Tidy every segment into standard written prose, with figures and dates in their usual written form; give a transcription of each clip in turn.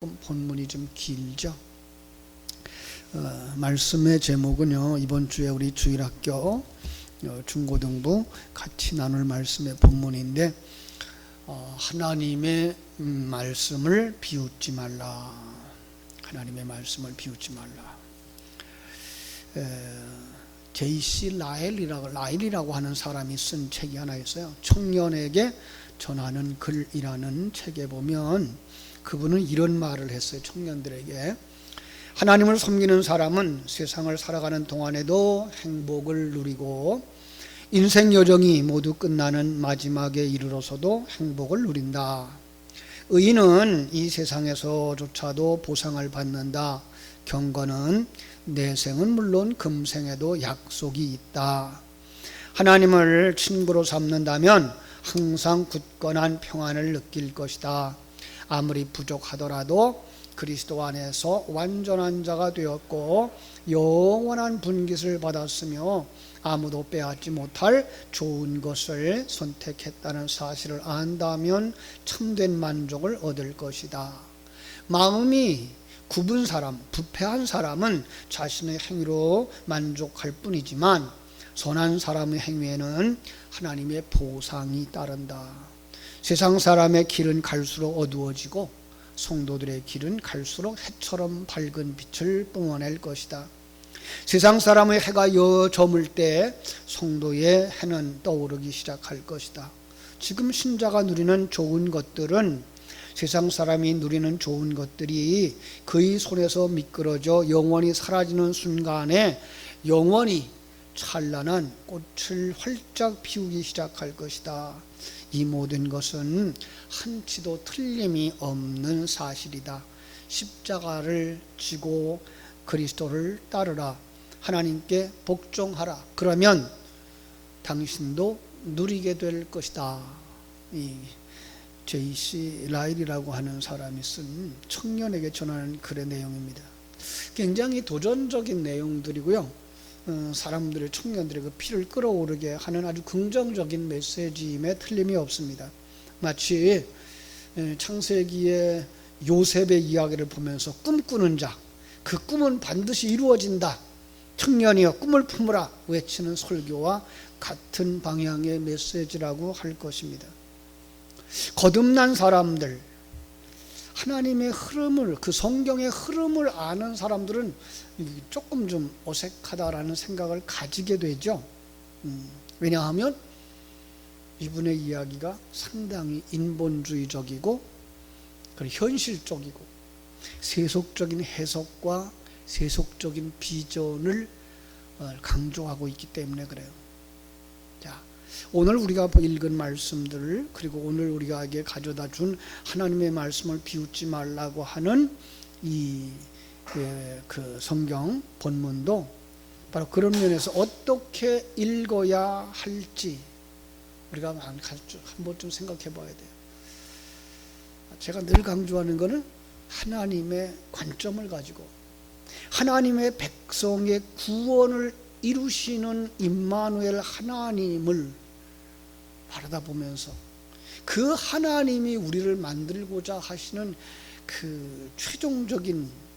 본문이 좀 길죠. 말씀의 제목은요, 이번 주에 우리 주일학교 중고등부 같이 나눌 말씀의 본문인데, 하나님의 말씀을 비웃지 말라. 하나님의 말씀을 비웃지 말라. J.C. 라일이라고 하는 사람이 쓴 책이 하나 있어요. 청년에게 전하는 글이라는 책에 보면 그분은 이런 말을 했어요. 청년들에게 하나님을 섬기는 사람은 세상을 살아가는 동안에도 행복을 누리고 인생 여정이 모두 끝나는 마지막에 이르러서도 행복을 누린다. 의인은 이 세상에서조차도 보상을 받는다. 경건은 내생은 물론 금생에도 약속이 있다. 하나님을 친구로 삼는다면 항상 굳건한 평안을 느낄 것이다. 아무리 부족하더라도 그리스도 안에서 완전한 자가 되었고 영원한 분깃을 받았으며 아무도 빼앗지 못할 좋은 것을 선택했다는 사실을 안다면 참된 만족을 얻을 것이다. 마음이 굽은 사람, 부패한 사람은 자신의 행위로 만족할 뿐이지만 선한 사람의 행위에는 하나님의 보상이 따른다. 세상 사람의 길은 갈수록 어두워지고 성도들의 길은 갈수록 해처럼 밝은 빛을 뿜어낼 것이다. 세상 사람의 해가 저물 때 성도의 해는 떠오르기 시작할 것이다. 지금 신자가 누리는 좋은 것들은 세상 사람이 누리는 좋은 것들이 그의 손에서 미끄러져 영원히 사라지는 순간에 영원히 찬란한 꽃을 활짝 피우기 시작할 것이다. 이 모든 것은 한치도 틀림이 없는 사실이다. 십자가를 지고 그리스도를 따르라. 하나님께 복종하라. 그러면 당신도 누리게 될 것이다. 이 J.C. 라일이라고 하는 사람이 쓴 청년에게 전하는 글의 내용입니다. 굉장히 도전적인 내용들이고요. 사람들의 청년들의 그 피를 끓어오르게 하는 아주 긍정적인 메시지임에 틀림이 없습니다. 마치 창세기의 요셉의 이야기를 보면서 꿈꾸는 자, 그 꿈은 반드시 이루어진다. 청년이여 꿈을 품으라 외치는 설교와 같은 방향의 메시지라고 할 것입니다. 거듭난 사람들, 하나님의 흐름을, 그 성경의 흐름을 아는 사람들은 조금 좀 어색하다라는 생각을 가지게 되죠. 왜냐하면 이분의 이야기가 상당히 인본주의적이고 그리고 현실적이고 세속적인 해석과 세속적인 비전을 강조하고 있기 때문에 그래요. 자, 오늘 우리가 읽은 말씀들, 그리고 오늘 우리에게 가져다 준 하나님의 말씀을 비웃지 말라고 하는 그 성경 본문도 바로 그런 면에서 어떻게 읽어야 할지 우리가 한 번쯤 생각해 봐야 돼요. 제가 늘 강조하는 것은 하나님의 관점을 가지고 하나님의 백성의 구원을 이루시는 임마누엘 하나님을 바라다 보면서 그 하나님이 우리를 만들고자 하시는 그 최종적인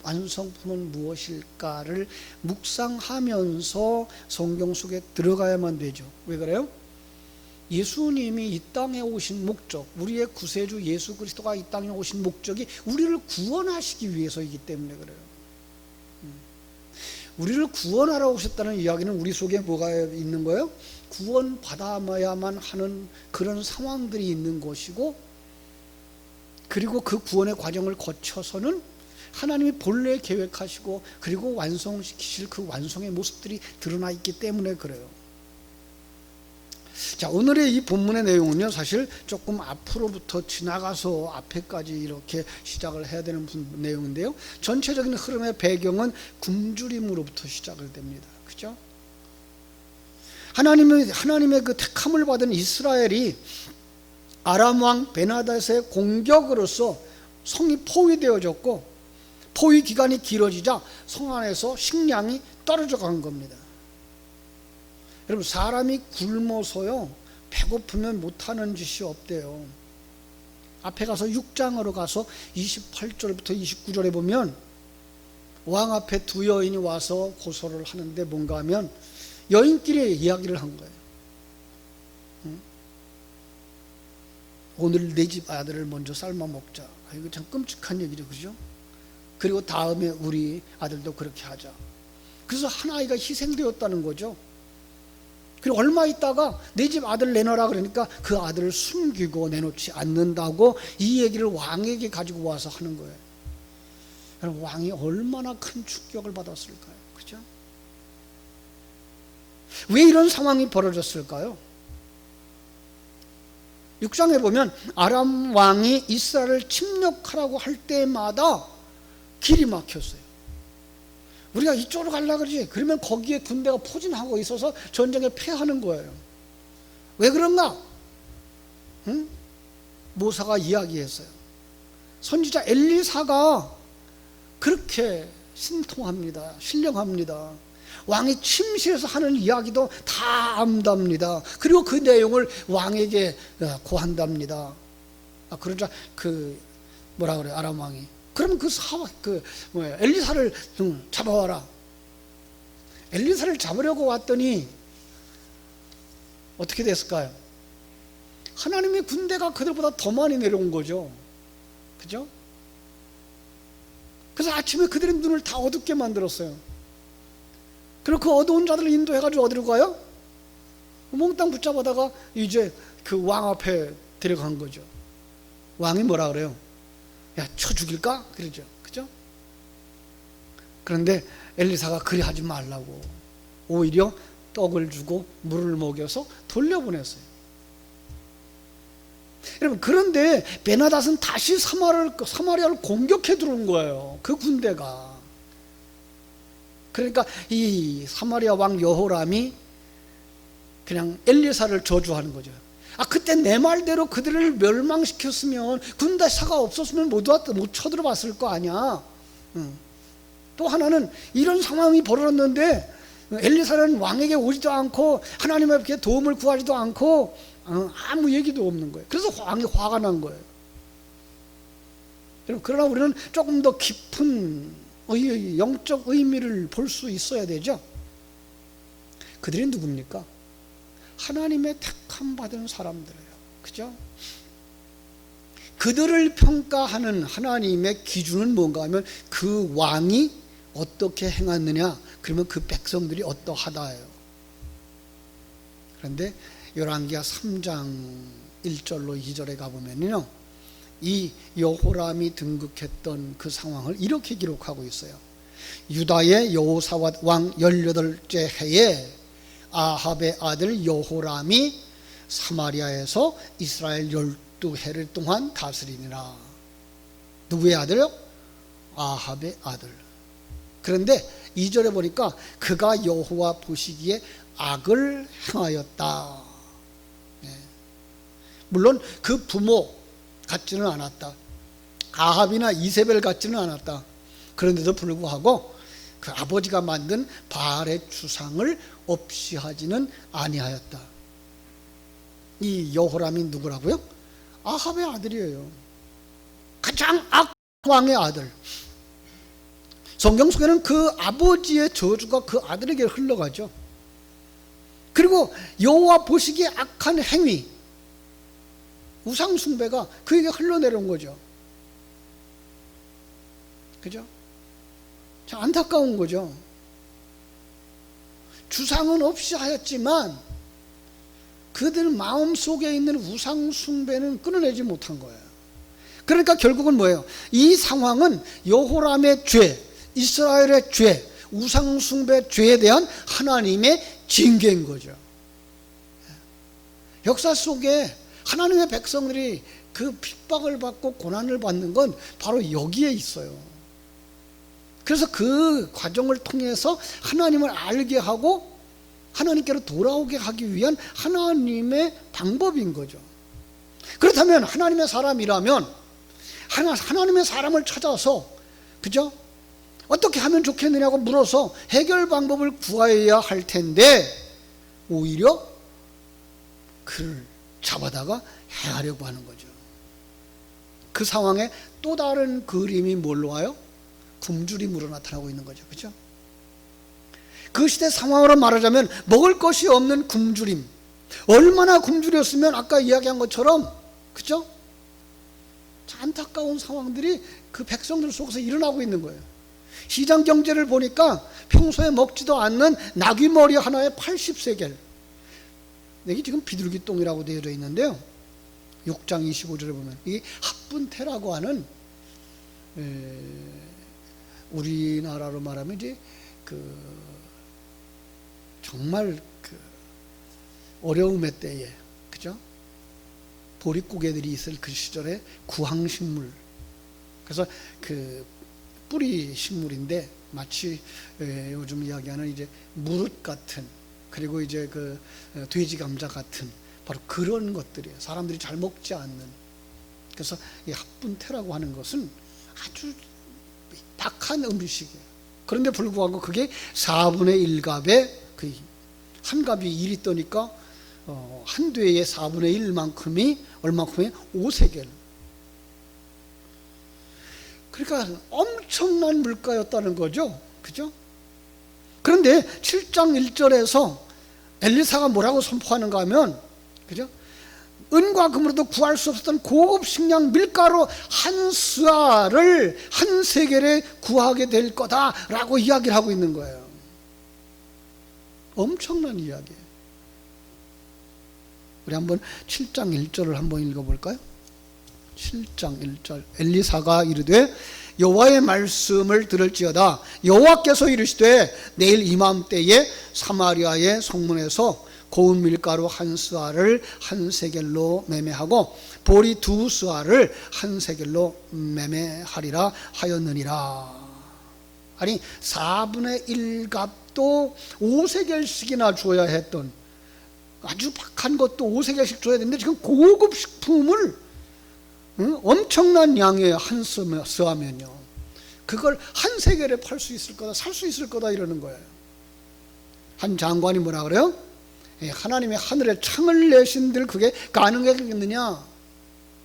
완성품은 무엇일까를 묵상하면서 성경 속에 들어가야만 되죠. 왜 그래요? 예수님이 이 땅에 오신 목적, 우리의 구세주 예수 그리스도가 이 땅에 오신 목적이 우리를 구원하시기 위해서이기 때문에 그래요. 우리를 구원하러 오셨다는 이야기는 우리 속에 뭐가 있는 거예요? 구원받아야만 하는 그런 상황들이 있는 것이고, 그리고 그 구원의 과정을 거쳐서는 하나님이 본래 계획하시고 그리고 완성시키실 그 완성의 모습들이 드러나 있기 때문에 그래요. 자, 오늘의 이 본문의 내용은요, 사실 조금 앞으로부터 지나가서 앞에까지 이렇게 시작을 해야 되는 내용인데요, 전체적인 흐름의 배경은 굶주림으로부터 시작을 됩니다. 그죠? 하나님의 그 택함을 받은 이스라엘이 아람 왕 베나닷의 공격으로서 성이 포위되어졌고, 포위 기간이 길어지자 성 안에서 식량이 떨어져 간 겁니다. 여러분, 사람이 굶어서요 배고프면 못하는 짓이 없대요. 앞에 가서 6장으로 가서 28절부터 29절에 보면 왕 앞에 두 여인이 와서 고소를 하는데 뭔가 하면 여인끼리 이야기를 한 거예요. 오늘 내 집 아들을 먼저 삶아 먹자. 이거 참 끔찍한 얘기죠, 그죠? 그리고 다음에 우리 아들도 그렇게 하자. 그래서 한 아이가 희생되었다는 거죠. 그리고 얼마 있다가 내 집 아들 내놔라 그러니까 그 아들을 숨기고 내놓지 않는다고 이 얘기를 왕에게 가지고 와서 하는 거예요. 여러분, 왕이 얼마나 큰 충격을 받았을까요? 그죠? 왜 이런 상황이 벌어졌을까요? 6장에 보면 아람 왕이 이스라엘을 침략하라고 할 때마다 길이 막혔어요. 우리가 이쪽으로 가려고 그러지. 그러면 거기에 군대가 포진하고 있어서 전쟁에 패하는 거예요. 왜 그런가? 모사가 이야기했어요. 선지자 엘리사가 그렇게 신통합니다. 신령합니다. 왕이 침실에서 하는 이야기도 다 안답니다. 그리고 그 내용을 왕에게 고한답니다. 그러자 뭐라 그래, 아람 왕이. 그럼 엘리사를 잡아와라. 엘리사를 잡으려고 왔더니 어떻게 됐을까요? 하나님의 군대가 그들보다 더 많이 내려온 거죠. 그죠? 그래서 아침에 그들의 눈을 다 어둡게 만들었어요. 그리고 그 어두운 자들을 인도해가지고 어디로 가요? 몽땅 붙잡아다가 이제 그 왕 앞에 데려간 거죠. 왕이 뭐라 그래요? 야, 쳐 죽일까? 그러죠. 그죠? 그런데 엘리사가 그리 하지 말라고 오히려 떡을 주고 물을 먹여서 돌려보냈어요. 여러분, 그런데 베나닷은 다시 사마리아를 공격해 들어온 거예요. 그 군대가. 그러니까 이 사마리아 왕 여호람이 그냥 엘리사를 저주하는 거죠. 그때 내 말대로 그들을 멸망시켰으면 군대사가 없었으면 못 쳐들어봤을 거 아니야. 또 하나는 이런 상황이 벌어졌는데 엘리사는 왕에게 오지도 않고 하나님 앞에 도움을 구하지도 않고 아무 얘기도 없는 거예요. 그래서 왕이 화가 난 거예요. 그러나 우리는 조금 더 깊은 영적 의미를 볼 수 있어야 되죠. 그들이 누굽니까? 하나님의 택함 받은 사람들이에요. 그죠? 그들을 평가하는 하나님의 기준은 뭔가 하면 그 왕이 어떻게 행했느냐, 그러면 그 백성들이 어떠하다예요. 그런데 열왕기하 3장 1절로 2절에 가보면요, 이 여호람이 등극했던 그 상황을 이렇게 기록하고 있어요. 유다의 여호사밧 왕 18째 해에 아합의 아들 여호람이 사마리아에서 이스라엘 12해를 동안 다스리니라. 누구의 아들요? 아합의 아들. 그런데 2절에 보니까 그가 여호와 보시기에 악을 행하였다. 물론 그 부모 같지는 않았다. 아합이나 이세벨 같지는 않았다. 그런데도 불구하고 그 아버지가 만든 바알의 주상을 없이 하지는 아니하였다. 이 여호람이 누구라고요? 아합의 아들이에요. 가장 악왕의 아들. 성경 속에는 그 아버지의 저주가 그 아들에게 흘러가죠. 그리고 여호와 보시기에 악한 행위, 우상 숭배가 그에게 흘러내려온 거죠. 그죠? 참 안타까운 거죠. 주상은 없이 하였지만 그들 마음속에 있는 우상 숭배는 끊어내지 못한 거예요. 그러니까 결국은 뭐예요? 이 상황은 여호람의 죄, 이스라엘의 죄, 우상 숭배 죄에 대한 하나님의 징계인 거죠. 역사 속에 하나님의 백성들이 그 핍박을 받고 고난을 받는 건 바로 여기에 있어요. 그래서 그 과정을 통해서 하나님을 알게 하고 하나님께로 돌아오게 하기 위한 하나님의 방법인 거죠. 그렇다면 하나님의 사람이라면 하나님의 사람을 찾아서, 그죠? 어떻게 하면 좋겠느냐고 물어서 해결 방법을 구해야 할 텐데 오히려 그를 잡아다가 해하려고 하는 거죠. 그 상황에 또 다른 그림이 뭘로 와요? 굶주림으로 나타나고 있는 거죠. 그죠? 그 시대 상황으로 말하자면 먹을 것이 없는 굶주림. 얼마나 굶주렸으면 아까 이야기한 것처럼, 그죠? 안타까운 상황들이 그 백성들 속에서 일어나고 있는 거예요. 시장 경제를 보니까 평소에 먹지도 않는 나귀머리 하나에 80세겔. 여기 지금 비둘기똥이라고 되어 있는데요. 6장 25절에 보면 이 합분태라고 하는, 우리나라로 말하면 이제 정말 어려움의 때에, 그죠? 보릿고개들이 있을 그 시절에 구황식물. 그래서 뿌리 식물인데 마치 요즘 이야기하는 이제 무릇 같은, 그리고 이제 돼지 감자 같은 바로 그런 것들이에요. 사람들이 잘 먹지 않는. 그래서 이 합분태라고 하는 것은 아주 박한 음식이에요. 그런데 불구하고 그게 4분의 1갑에 한 갑이 1이 떠니까 한 되의 4분의 1만큼이 얼마큼이에요? 5세겔. 그러니까 엄청난 물가였다는 거죠. 그죠? 그런데 7장 1절에서 엘리사가 뭐라고 선포하는가 하면, 그죠? 은과 금으로도 구할 수 없었던 고급 식량 밀가루 한 스아를 한 세겔에 구하게 될 거다라고 이야기를 하고 있는 거예요. 엄청난 이야기예요. 우리 한번 7장 1절을 한번 읽어볼까요? 7장 1절. 엘리사가 이르되 여호와의 말씀을 들을지어다. 여호와께서 이르시되 내일 이맘때에 사마리아의 성문에서 고운 밀가루 한 스아를 한 세겔로 매매하고 보리 두 스아를 한 세겔로 매매하리라 하였느니라. 아니 4분의 1값도 5세겔씩이나 줘야 했던, 아주 박한 것도 5세겔씩 줘야 되는데 지금 고급 식품을 엄청난 양의 한 스아면요, 그걸 한 세겔에 팔 수 있을 거다, 살 수 있을 거다 이러는 거예요. 한 장관이 뭐라 그래요? 하나님의 하늘에 창을 내신들 그게 가능하겠느냐,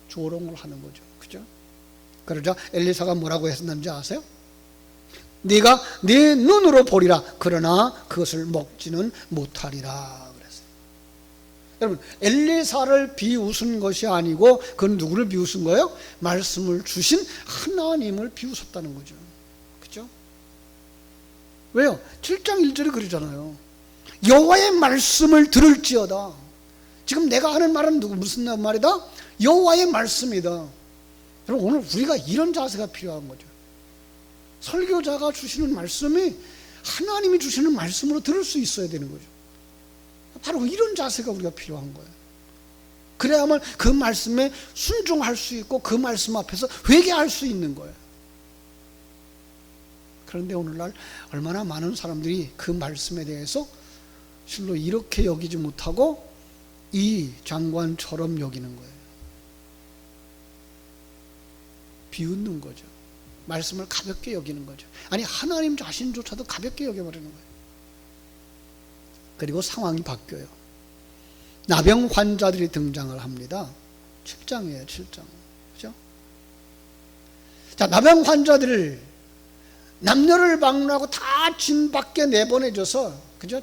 조롱을 하는 거죠. 그죠? 그러자 엘리사가 뭐라고 했었는지 아세요? 네가 네 눈으로 보리라, 그러나 그것을 먹지는 못하리라 그랬어요. 여러분, 엘리사를 비웃은 것이 아니고 그건 누구를 비웃은 거예요? 말씀을 주신 하나님을 비웃었다는 거죠. 그죠? 왜요? 7장 1절에 그러잖아요. 여호와의 말씀을 들을지어다. 지금 내가 하는 말은 무슨 말이다? 여호와의 말씀이다. 여러분, 오늘 우리가 이런 자세가 필요한 거죠. 설교자가 주시는 말씀이 하나님이 주시는 말씀으로 들을 수 있어야 되는 거죠. 바로 이런 자세가 우리가 필요한 거예요. 그래야만 그 말씀에 순종할 수 있고 그 말씀 앞에서 회개할 수 있는 거예요. 그런데 오늘날 얼마나 많은 사람들이 그 말씀에 대해서 실로 이렇게 여기지 못하고 이 장관처럼 여기는 거예요. 비웃는 거죠. 말씀을 가볍게 여기는 거죠. 아니, 하나님 자신조차도 가볍게 여겨버리는 거예요. 그리고 상황이 바뀌어요. 나병 환자들이 등장을 합니다. 7장이에요, 7장. 그죠? 자, 나병 환자들을 남녀를 방문하고 다 진 밖에 내보내줘서, 그죠?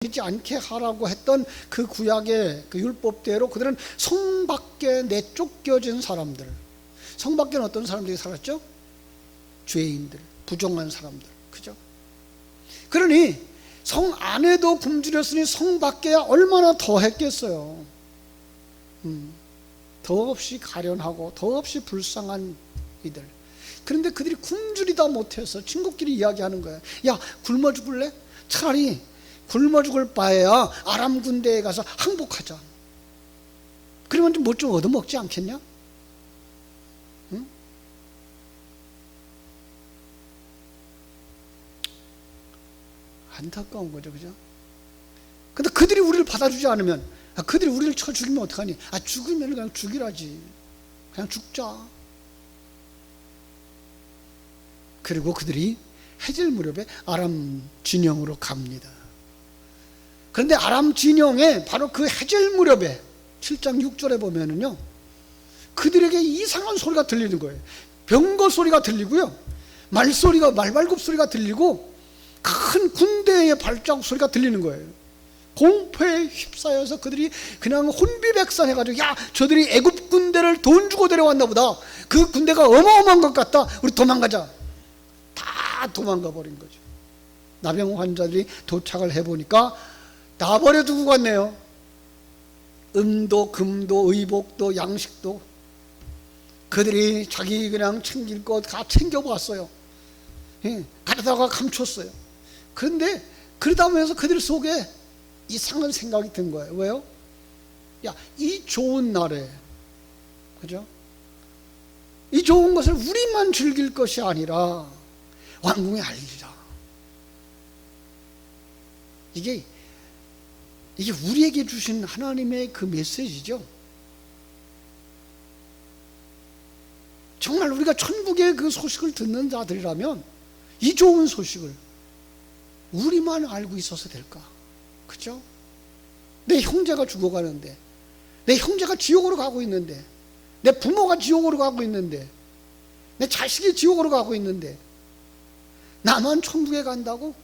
지지 않게 하라고 했던 그 구약의 그 율법대로 그들은 성 밖에 내쫓겨진 사람들. 성 밖에는 어떤 사람들이 살았죠? 죄인들, 부정한 사람들. 그죠? 그러니 성 안에도 굶주렸으니 성 밖에야 얼마나 더 했겠어요. 더없이 가련하고 더없이 불쌍한 이들. 그런데 그들이 굶주리다 못해서 친구끼리 이야기하는 거예요. 야, 굶어 죽을래? 차라리 굶어 죽을 바에야 아람 군대에 가서 항복하자. 그러면 좀 뭐 좀 얻어먹지 않겠냐? 응? 안타까운 거죠, 그죠? 근데 그들이 우리를 받아주지 않으면, 그들이 우리를 쳐 죽이면 어떡하니? 죽으면 그냥 죽이라지. 그냥 죽자. 그리고 그들이 해질 무렵에 아람 진영으로 갑니다. 그런데 아람 진영에 바로 그 해질 무렵에 7장 6절에 보면은요, 그들에게 이상한 소리가 들리는 거예요. 병거 소리가 들리고요, 말소리가, 말발굽 소리가 들리고, 큰 군대의 발자국 소리가 들리는 거예요. 공포에 휩싸여서 그들이 그냥 혼비백산해가지고, 야, 저들이 애굽 군대를 돈 주고 데려왔나 보다, 그 군대가 어마어마한 것 같다, 우리 도망가자. 다 도망가 버린 거죠. 나병 환자들이 도착을 해보니까 다 버려두고 갔네요. 음도 금도 의복도 양식도 그들이 자기 그냥 챙길 거 다 챙겨봤어요. 가다가 감췄어요. 그런데 그러다 보면서 그들 속에 이상한 생각이 든 거예요. 왜요? 야, 이 좋은 날에, 그죠? 이 좋은 것을 우리만 즐길 것이 아니라 왕궁에 알리라. 이게 우리에게 주신 하나님의 그 메시지죠. 정말 우리가 천국의 그 소식을 듣는 자들이라면 이 좋은 소식을 우리만 알고 있어서 될까? 그죠? 내 형제가 죽어가는데, 내 형제가 지옥으로 가고 있는데, 내 부모가 지옥으로 가고 있는데, 내 자식이 지옥으로 가고 있는데, 나만 천국에 간다고?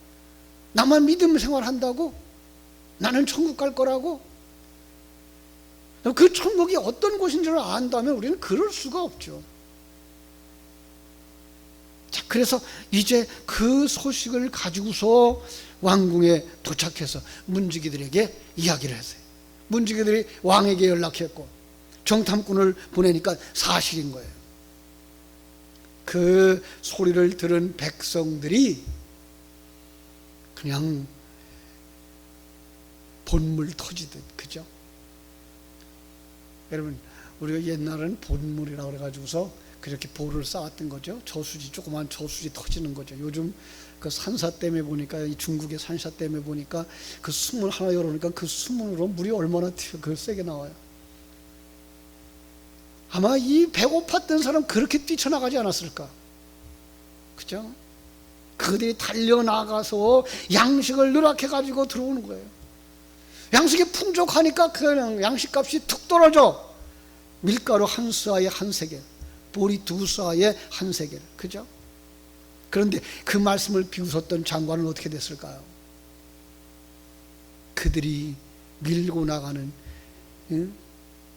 나만 믿음 생활한다고? 나는 천국 갈 거라고? 그 천국이 어떤 곳인지를 안다면 우리는 그럴 수가 없죠. 자, 그래서 이제 그 소식을 가지고서 왕궁에 도착해서 문지기들에게 이야기를 했어요. 문지기들이 왕에게 연락했고 정탐꾼을 보내니까 사실인 거예요. 그 소리를 들은 백성들이 그냥 본물 터지듯, 그죠? 여러분, 우리가 옛날에는 본물이라고 그래가지고서 그렇게 볼을 쌓았던 거죠. 저수지, 조그만 저수지 터지는 거죠. 요즘 그 산사댐에 보니까, 이 중국의 산사댐에 보니까 그 수문 하나 열어놓으니까 그 수문으로 물이 얼마나 그 세게 나와요. 아마 이 배고팠던 사람 그렇게 뛰쳐나가지 않았을까? 그죠? 그들이 달려나가서 양식을 누락해가지고 들어오는 거예요. 양식이 풍족하니까 그 양식값이 툭 떨어져. 밀가루 한 수아에 한 세겔, 보리 두 수아에 한 세겔, 그죠? 그런데 그 말씀을 비웃었던 장관은 어떻게 됐을까요? 그들이 밀고 나가는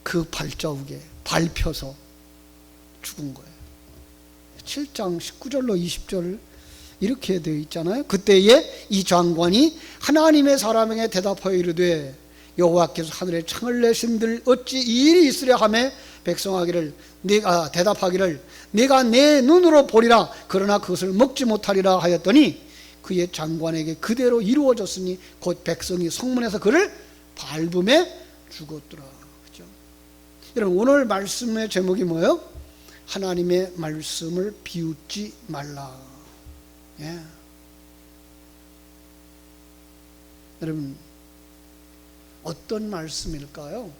그 발자국에 밟혀서 죽은 거예요. 7장 19절로 20절 이렇게 되어 있잖아요. 그때에 이 장관이 하나님의 사람에게 대답하여 이르되 여호와께서 하늘에 창을 내신들 어찌 이 일이 있으려 하매 백성하기를 대답하기를 내가 내 눈으로 보리라 그러나 그것을 먹지 못하리라 하였더니 그의 장관에게 그대로 이루어졌으니 곧 백성이 성문에서 그를 밟음에 죽었더라. 그죠? 여러분, 오늘 말씀의 제목이 뭐예요? 하나님의 말씀을 비웃지 말라. 예. 여러분, 어떤 말씀일까요?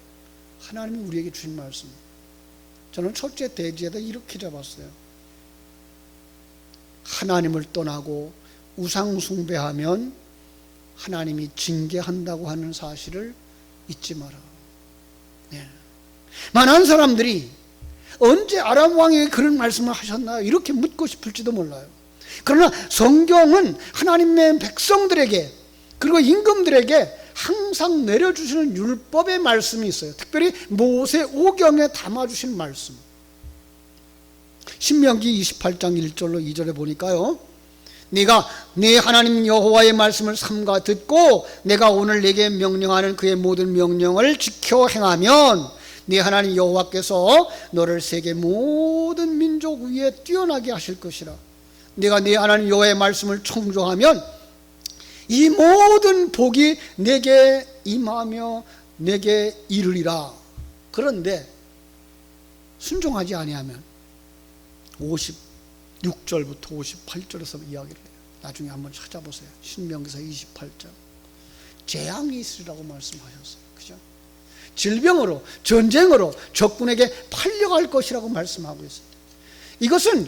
하나님이 우리에게 주신 말씀. 저는 첫째 대지에다 이렇게 잡았어요. 하나님을 떠나고 우상 숭배하면 하나님이 징계한다고 하는 사실을 잊지 마라. 예. 많은 사람들이 언제 아람 왕에게 그런 말씀을 하셨나요? 이렇게 묻고 싶을지도 몰라요. 그러나 성경은 하나님의 백성들에게 그리고 임금들에게 항상 내려주시는 율법의 말씀이 있어요. 특별히 모세 오경에 담아주신 말씀. 신명기 28장 1절로 2절에 보니까요, 네가 네 하나님 여호와의 말씀을 삼가 듣고 내가 오늘 네게 명령하는 그의 모든 명령을 지켜 행하면 네 하나님 여호와께서 너를 세계 모든 민족 위에 뛰어나게 하실 것이라. 네가 네 하나님 여호와의 말씀을 청종하면 이 모든 복이 내게 임하며 내게 이르리라. 그런데 순종하지 아니하면 56절부터 58절에서 이야기를 해요. 나중에 한번 찾아보세요. 신명기서 28장. 재앙이 있으리라고 말씀하셨어요. 그죠? 질병으로, 전쟁으로 적군에게 팔려갈 것이라고 말씀하고 있어요. 이것은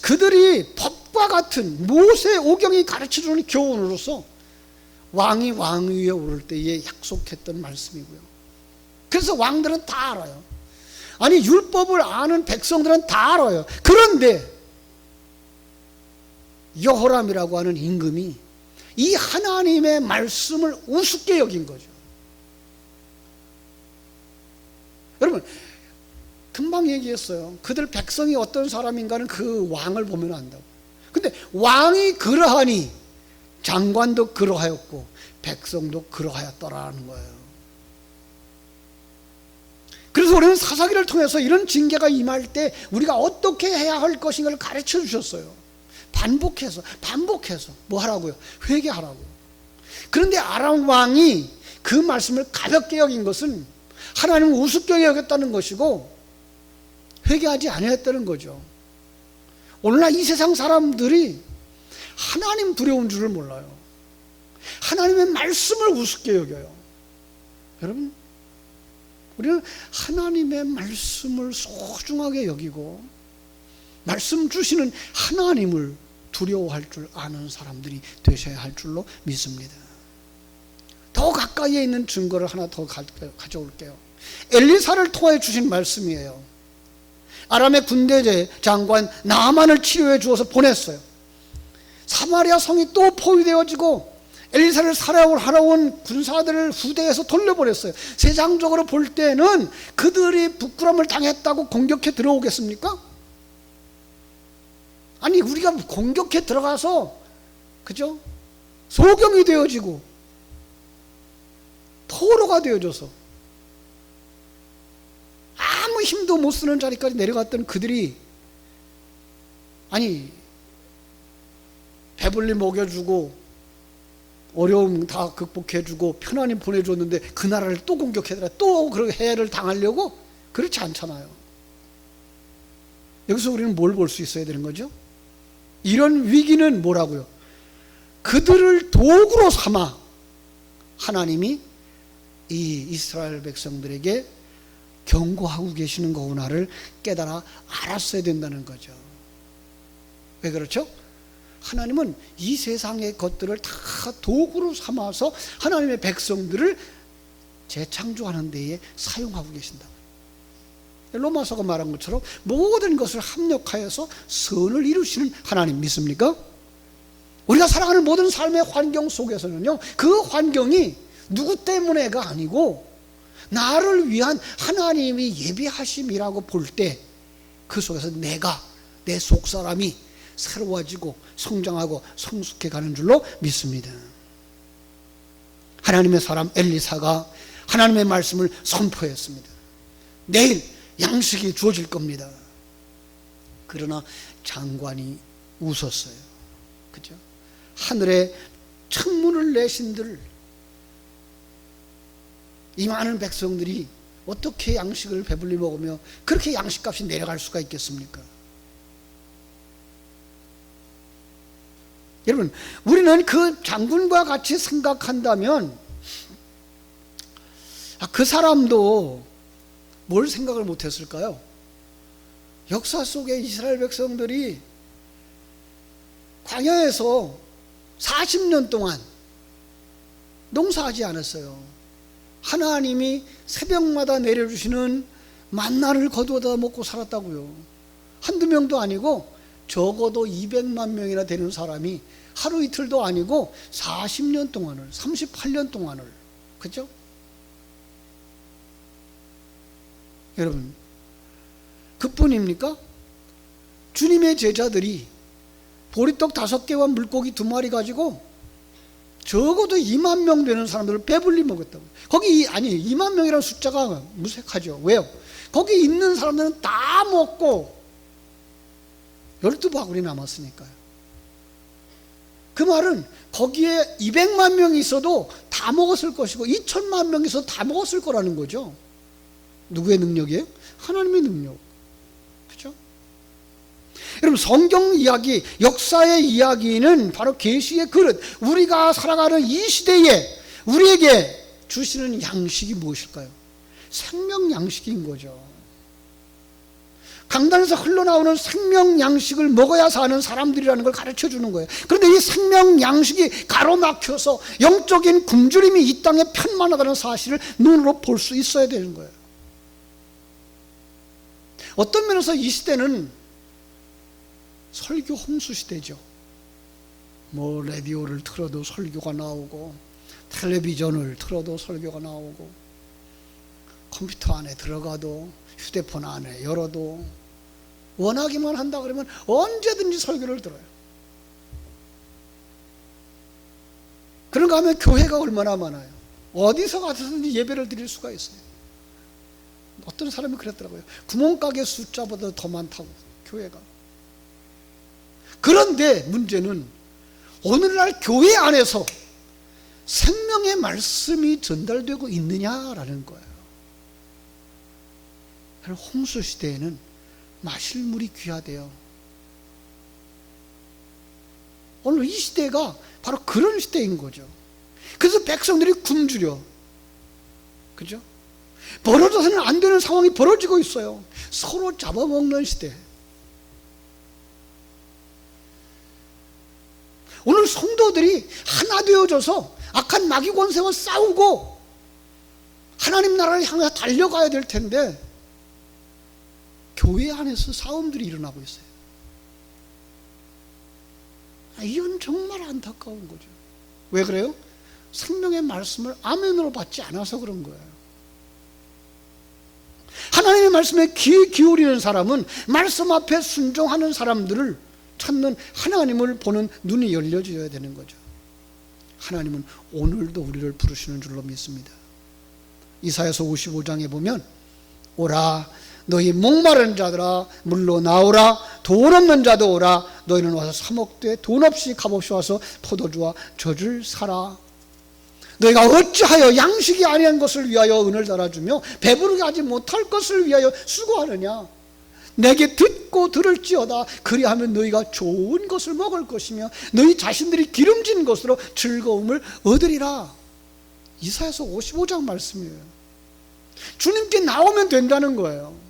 그들이 법과 같은 모세 오경이 가르쳐주는 교훈으로서 왕이 왕 위에 오를 때에 약속했던 말씀이고요. 그래서 왕들은 다 알아요. 아니 율법을 아는 백성들은 다 알아요. 그런데 여호람이라고 하는 임금이 이 하나님의 말씀을 우습게 여긴 거죠. 여러분 금방 얘기했어요. 그들 백성이 어떤 사람인가는 그 왕을 보면 안다고. 근데 왕이 그러하니 장관도 그러하였고 백성도 그러하였더라는 거예요. 그래서 우리는 사사기를 통해서 이런 징계가 임할 때 우리가 어떻게 해야 할 것인가를 가르쳐 주셨어요. 반복해서 뭐 하라고요? 회개하라고. 그런데 아람 왕이 그 말씀을 가볍게 여긴 것은 하나님을 우습게 여겼다는 것이고 회개하지 않았다는 거죠. 오늘날 이 세상 사람들이 하나님 두려운 줄을 몰라요. 하나님의 말씀을 우습게 여겨요. 여러분, 우리는 하나님의 말씀을 소중하게 여기고 말씀 주시는 하나님을 두려워할 줄 아는 사람들이 되셔야 할 줄로 믿습니다. 더 가까이에 있는 증거를 하나 더 가져올게요. 엘리사를 통해 주신 말씀이에요. 아람의 군대 장관 나아만을 치료해 주어서 보냈어요. 사마리아 성이 또 포위되어지고 엘리사를 살해하러 온 군사들을 후대에서 돌려보냈어요. 세상적으로 볼 때는 그들이 부끄러움을 당했다고 공격해 들어오겠습니까? 아니 우리가 공격해 들어가서 그죠? 소경이 되어지고 포로가 되어져서 아무 힘도 못 쓰는 자리까지 내려갔던 그들이 아니 배불리 먹여주고 어려움 다 극복해주고 편안히 보내줬는데 그 나라를 또 공격해더라. 또 그 해를 당하려고? 그렇지 않잖아요. 여기서 우리는 뭘 볼 수 있어야 되는 거죠? 이런 위기는 뭐라고요? 그들을 도구로 삼아 하나님이 이 이스라엘 백성들에게 경고하고 계시는 거구나를 깨달아 알았어야 된다는 거죠. 왜 그렇죠? 하나님은 이 세상의 것들을 다 도구로 삼아서 하나님의 백성들을 재창조하는 데에 사용하고 계신다. 로마서가 말한 것처럼 모든 것을 합력하여서 선을 이루시는 하나님 믿습니까? 우리가 살아가는 모든 삶의 환경 속에서는요, 그 환경이 누구 때문에가 아니고 나를 위한 하나님이 예비하심이라고 볼 때 그 속에서 내 속사람이 새로워지고 성장하고 성숙해 가는 줄로 믿습니다. 하나님의 사람 엘리사가 하나님의 말씀을 선포했습니다. 내일 양식이 주어질 겁니다. 그러나 장관이 웃었어요. 그죠? 하늘에 창문을 내신들 이 많은 백성들이 어떻게 양식을 배불리 먹으며 그렇게 양식값이 내려갈 수가 있겠습니까? 여러분, 우리는 그 장군과 같이 생각한다면 그 사람도 뭘 생각을 못했을까요? 역사 속에 이스라엘 백성들이 광야에서 40년 동안 농사하지 않았어요. 하나님이 새벽마다 내려주시는 만나를 거두어다 먹고 살았다고요. 한두 명도 아니고 적어도 200만 명이나 되는 사람이 하루 이틀도 아니고 40년 동안을 38년 동안을 그죠? 여러분 그뿐입니까? 주님의 제자들이 보리떡 5개와 물고기 2마리 가지고 적어도 2만 명 되는 사람들을 배불리 먹었다고. 거기 2만 명이라는 숫자가 무색하죠. 왜요? 거기 있는 사람들은 다 먹고 12바구니 남았으니까요. 그 말은 거기에 200만 명이 있어도 다 먹었을 것이고 2천만 명이 있어도 다 먹었을 거라는 거죠. 누구의 능력이에요? 하나님의 능력. 그렇죠? 여러분 성경 이야기, 역사의 이야기는 바로 계시의 그릇. 우리가 살아가는 이 시대에 우리에게 주시는 양식이 무엇일까요? 생명 양식인 거죠. 강단에서 흘러나오는 생명 양식을 먹어야 사는 사람들이라는 걸 가르쳐 주는 거예요. 그런데 이 생명 양식이 가로막혀서 영적인 굶주림이 이 땅에 편만하다는 사실을 눈으로 볼 수 있어야 되는 거예요. 어떤 면에서 이 시대는 설교 홍수 시대죠. 뭐 라디오를 틀어도 설교가 나오고, 텔레비전을 틀어도 설교가 나오고, 컴퓨터 안에 들어가도, 휴대폰 안에 열어도 원하기만 한다 그러면 언제든지 설교를 들어요. 그런가 하면 교회가 얼마나 많아요. 어디서 가서든지 예배를 드릴 수가 있어요. 어떤 사람이 그랬더라고요. 구멍가게 숫자보다 더 많다고, 교회가. 그런데 문제는 오늘날 교회 안에서 생명의 말씀이 전달되고 있느냐라는 거예요. 홍수 시대에는 마실 물이 귀하대요. 오늘 이 시대가 바로 그런 시대인 거죠. 그래서 백성들이 굶주려. 그죠? 벌어져서는 안 되는 상황이 벌어지고 있어요. 서로 잡아먹는 시대. 오늘 성도들이 하나 되어져서 악한 마귀 권세와 싸우고 하나님 나라를 향해 달려가야 될 텐데 교회 안에서 싸움들이 일어나고 있어요. 이건 정말 안타까운 거죠. 왜 그래요? 생명의 말씀을 아멘으로 받지 않아서 그런 거예요. 하나님의 말씀에 귀 기울이는 사람은 말씀 앞에 순종하는 사람들을 찾는, 하나님을 보는 눈이 열려져야 되는 거죠. 하나님은 오늘도 우리를 부르시는 줄로 믿습니다. 이사야서 55장에 보면 오라 너희 목마른 자들아 물로 나오라, 돈 없는 자도 오라, 너희는 와서 사 먹되 돈 없이 값없이 와서 포도주와 젖을 사라. 너희가 어찌하여 양식이 아니한 것을 위하여 은을 달아주며 배부르게 하지 못할 것을 위하여 수고하느냐. 내게 듣고 들을지어다. 그리하면 너희가 좋은 것을 먹을 것이며 너희 자신들이 기름진 것으로 즐거움을 얻으리라. 이사야서 55장 말씀이에요. 주님께 나오면 된다는 거예요.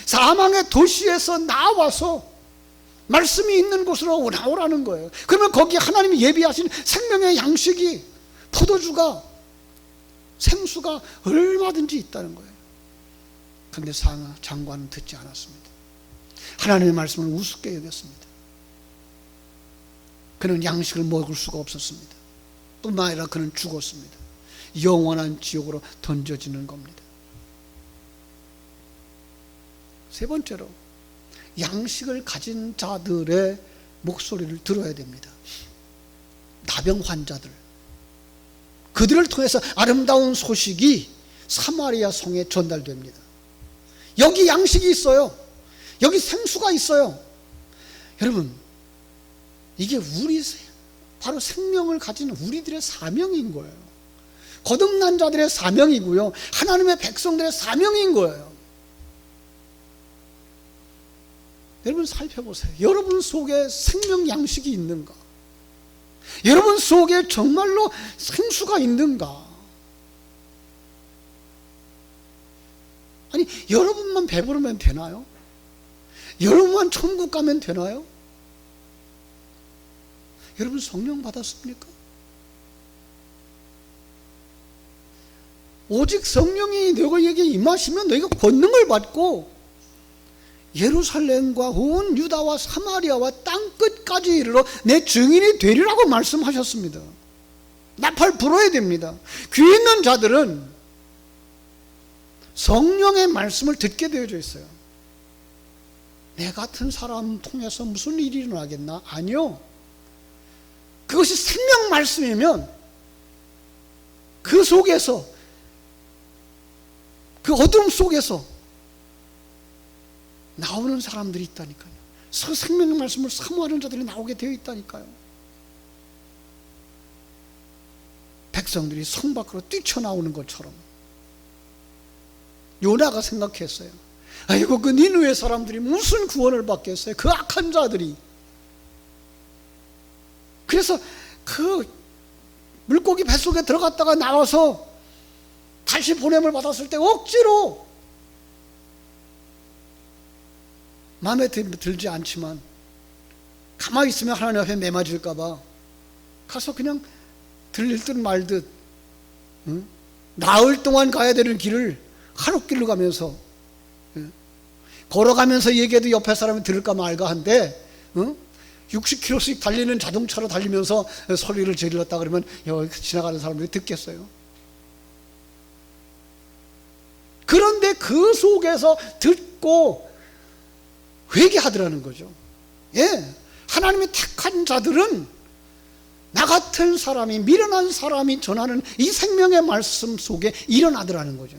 사망의 도시에서 나와서 말씀이 있는 곳으로 나오라는 거예요. 그러면 거기 하나님이 예비하신 생명의 양식이, 포도주가, 생수가 얼마든지 있다는 거예요. 그런데 장관은 듣지 않았습니다. 하나님의 말씀을 우습게 여겼습니다. 그는 양식을 먹을 수가 없었습니다. 뿐만 아니라 그는 죽었습니다. 영원한 지옥으로 던져지는 겁니다. 세 번째로, 양식을 가진 자들의 목소리를 들어야 됩니다. 나병 환자들, 그들을 통해서 아름다운 소식이 사마리아 성에 전달됩니다. 여기 양식이 있어요. 여기 생수가 있어요. 여러분, 이게 바로 생명을 가진 우리들의 사명인 거예요. 거듭난 자들의 사명이고요, 하나님의 백성들의 사명인 거예요. 여러분 살펴보세요. 여러분 속에 생명 양식이 있는가? 여러분 속에 정말로 생수가 있는가? 아니, 여러분만 배부르면 되나요? 여러분만 천국 가면 되나요? 여러분 성령 받았습니까? 오직 성령이 너희에게 임하시면 너희가 권능을 받고 예루살렘과 온 유다와 사마리아와 땅끝까지 이르러 내 증인이 되리라고 말씀하셨습니다. 나팔 불어야 됩니다. 귀 있는 자들은 성령의 말씀을 듣게 되어져 있어요. 내 같은 사람 통해서 무슨 일이 일어나겠나? 아니요. 그것이 생명 말씀이면 그 속에서, 그 어둠 속에서 나오는 사람들이 있다니까요. 생명의 말씀을 사모하는 자들이 나오게 되어 있다니까요. 백성들이 성 밖으로 뛰쳐나오는 것처럼 요나가 생각했어요. 아이고, 그 니느웨 사람들이 무슨 구원을 받겠어요? 그 악한 자들이. 그래서 그 물고기 뱃속에 들어갔다가 나와서 다시 보냄을 받았을 때 억지로, 마음에 들지 않지만 가만히 있으면 하나님 앞에 매맞을까봐 가서 그냥 들릴 듯 말 듯, 나흘 동안 가야 되는 길을 하룻길로 가면서 걸어가면서 얘기해도 옆에 사람이 들을까 말까 한데 60km씩 달리는 자동차로 달리면서 소리를 질렀다 그러면 지나가는 사람들이 듣겠어요? 그런데 그 속에서 듣고 회개하더라는 거죠. 예, 하나님이 택한 자들은 나 같은 사람이, 미련한 사람이 전하는 이 생명의 말씀 속에 일어나더라는 거죠.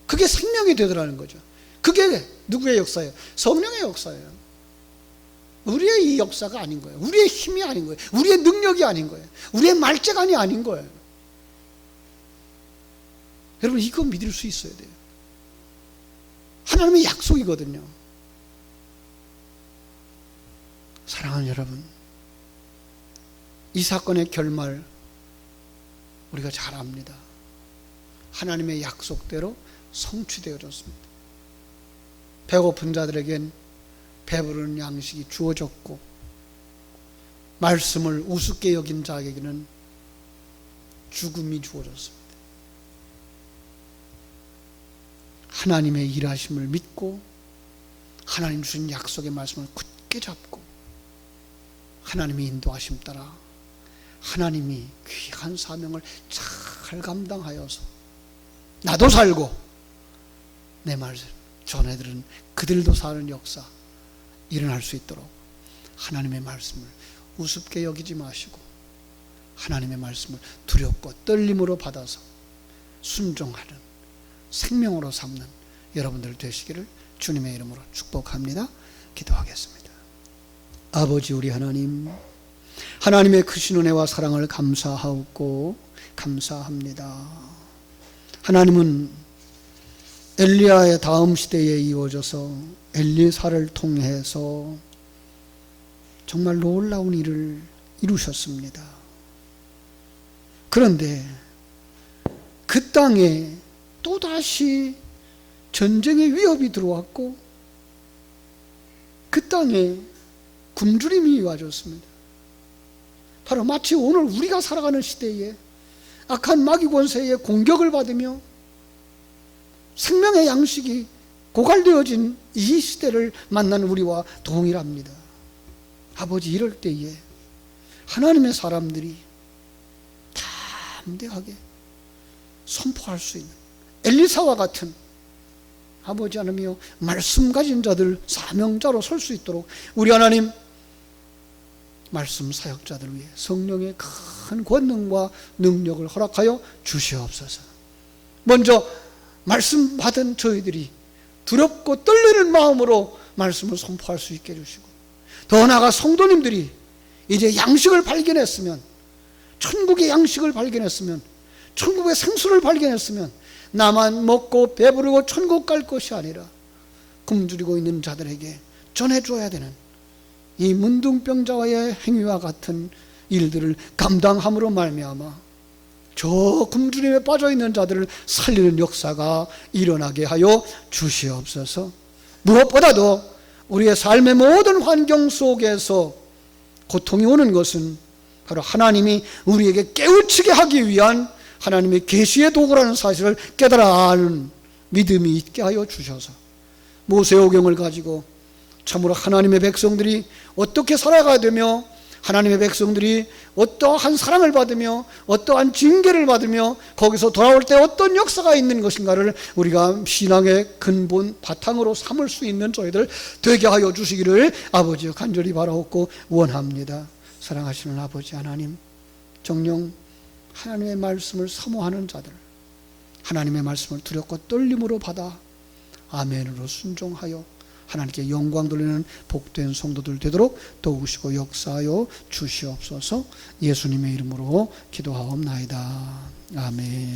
그게 생명이 되더라는 거죠. 그게 누구의 역사예요? 성령의 역사예요. 우리의 이 역사가 아닌 거예요. 우리의 힘이 아닌 거예요. 우리의 능력이 아닌 거예요. 우리의 말재간이 아닌 거예요. 여러분, 이거 믿을 수 있어야 돼요. 하나님의 약속이거든요. 사랑하는 여러분, 이 사건의 결말 우리가 잘 압니다. 하나님의 약속대로 성취되어졌습니다. 배고픈 자들에겐 배부른 양식이 주어졌고, 말씀을 우습게 여긴 자에게는 죽음이 주어졌습니다. 하나님의 일하심을 믿고 하나님 주신 약속의 말씀을 굳게 잡고 하나님의 인도하심 따라 하나님이 귀한 사명을 잘 감당하여서 나도 살고 내 말씀 전해들은 그들도 사는 역사 일어날 수 있도록 하나님의 말씀을 우습게 여기지 마시고 하나님의 말씀을 두렵고 떨림으로 받아서 순종하는 생명으로 삼는 여러분들 되시기를 주님의 이름으로 축복합니다. 기도하겠습니다. 아버지 우리 하나님, 하나님의 크신 은혜와 사랑을 감사하고 감사합니다. 하나님은 엘리야의 다음 시대에 이어져서 엘리사를 통해서 정말 놀라운 일을 이루셨습니다. 그런데 그 땅에 또다시 전쟁의 위협이 들어왔고 그 땅에 굶주림이 와졌습니다. 바로 마치 오늘 우리가 살아가는 시대에 악한 마귀 권세의 공격을 받으며 생명의 양식이 고갈되어진 이 시대를 만난 우리와 동일합니다. 아버지, 이럴 때에 하나님의 사람들이 담대하게 선포할 수 있는 엘리사와 같은 아버지 하나님이여 말씀 가진 자들, 사명자로 설 수 있도록 우리 하나님 말씀 사역자들 위해 성령의 큰 권능과 능력을 허락하여 주시옵소서. 먼저 말씀 받은 저희들이 두렵고 떨리는 마음으로 말씀을 선포할 수 있게 해주시고, 더 나아가 성도님들이 이제 양식을 발견했으면, 천국의 양식을 발견했으면, 천국의 생수를 발견했으면 나만 먹고 배부르고 천국 갈 것이 아니라 굶주리고 있는 자들에게 전해줘야 되는 이 문둥병자와의 행위와 같은 일들을 감당함으로 말미암아 저 굶주림에 빠져있는 자들을 살리는 역사가 일어나게 하여 주시옵소서. 무엇보다도 우리의 삶의 모든 환경 속에서 고통이 오는 것은 바로 하나님이 우리에게 깨우치게 하기 위한 하나님의 계시의 도구라는 사실을 깨달아 아는 믿음이 있게 하여 주셔서 모세오경을 가지고 참으로 하나님의 백성들이 어떻게 살아가야 되며 하나님의 백성들이 어떠한 사랑을 받으며 어떠한 징계를 받으며 거기서 돌아올 때 어떤 역사가 있는 것인가를 우리가 신앙의 근본 바탕으로 삼을 수 있는 저희들 되게 하여 주시기를 아버지여 간절히 바라옵고 원합니다. 사랑하시는 아버지 하나님, 정녕 하나님의 말씀을 사모하는 자들, 하나님의 말씀을 두렵고 떨림으로 받아 아멘으로 순종하여 하나님께 영광 돌리는 복된 성도들 되도록 도우시고 역사하여 주시옵소서. 예수님의 이름으로 기도하옵나이다. 아멘.